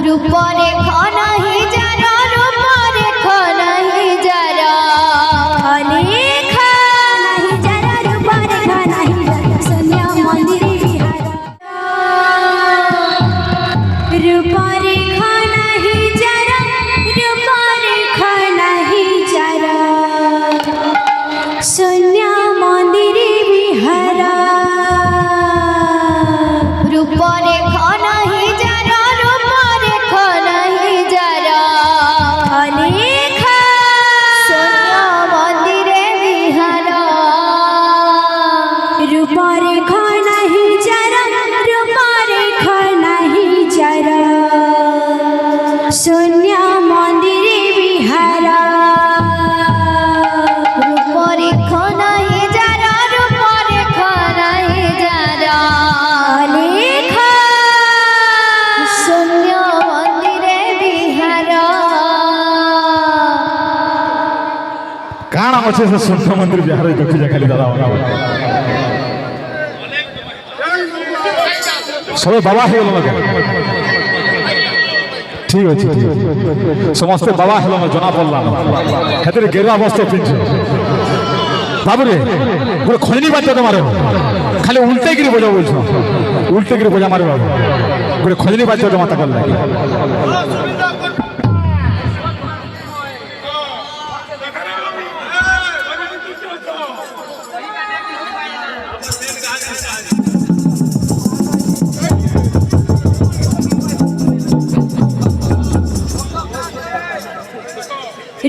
रूपरे खाना ही जरा रूपरे खाना ही जरा खाने खाना ही जरा रूपरे खाना ही जरा सोनिया मंदिर रूपरे खाना ही जरा रूपरे खाना ही जरा सोनिया मंदिर बिहारा रूपरे खाना ही जरा रूपरे खाना ही जरा खाने खा सोनिया मंदिर बिहारा रूपरे खाना ही जरा रूपरे खाना ही जरा सोनिया मंदिर बिहारा रूपरे खाना ही जरा रूपरे खाना ही जरा लेखा सोनिया मंदिर बिहारा काण अच्छे से सोनिया मंदिर बिहार देखी जा खाली दादा सब बाबा हो ठीक अच्छे समस्त बाबा हेल जना पड़ा हेतु गेरुआ वस्त्र पिंधु बाबूरे गोटे खैनी बाध्य तो मारे खाली उल्टे गिरी बजा बोल उल्टे गिरी बजा मारे बाबू गोटे खैनी बाध्य तो माता कर लगे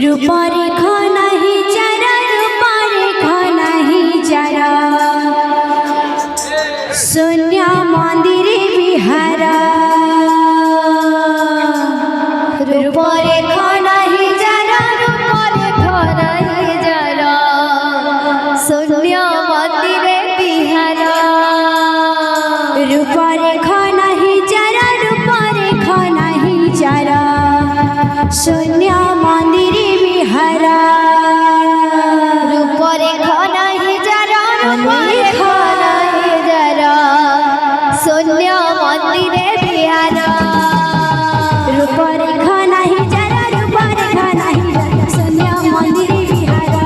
रूपरे खाना ही जरा रूपरे खाना ही जरा सोनिया मंदिर बिहारा रूपरे खाना ही जरा रूपरे खाना ही जरा सोनिया मंदिर बिहारा रूपरे खाना ही जरा रूपरे खाना ही जरा सोनिया मंदिर बिहारा रूपरे खाना ही जरा रूपरे खाना ही जरा सोनिया मंदिर बिहारा रूपरे खाना ही जरा रूपरे खाना ही जरा सोनिया मंदिर बिहारा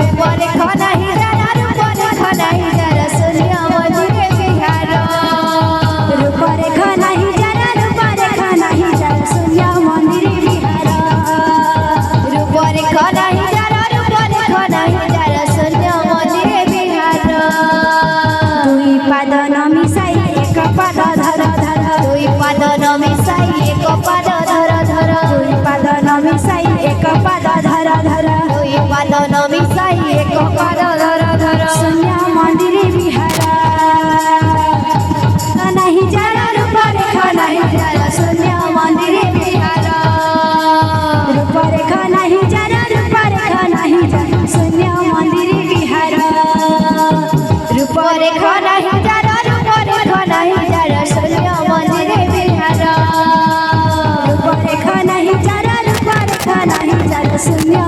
रूपरे खाना ही जरा रूपरे खाना ही जरा सोनिया मंदिर बिहारा रूपरे खाना ही जरा रूपरे खाना ही जरा सोनिया मंदिर बिहारा रूपरे खाना ही जरा रूपरे खाना ही जरा सोनिया मंदिर बिहारा दुई पाद न मिसाई एक पाद धर धर दुई पाद न मिसाई एक पाद धर धर दुई पाद न मिसाई एक पाद धर धर दुई पाद न मिसाई एक पाद धर धर सोनिया मंदिर बिहारा खाना ही जरा रूपरे खाना ही जरा सोनिया मंदिर बिहारा रूपरे खाना ही जरा रूपरे खाना ही जरा सोनिया मंदिर बिहारा रूपरे खाना ही जरा रूपरे खाना ही जरा सोनिया मंदिर बिहारा रूपरे खाना ही जरा रूपरे खाना ही जरा सोनिया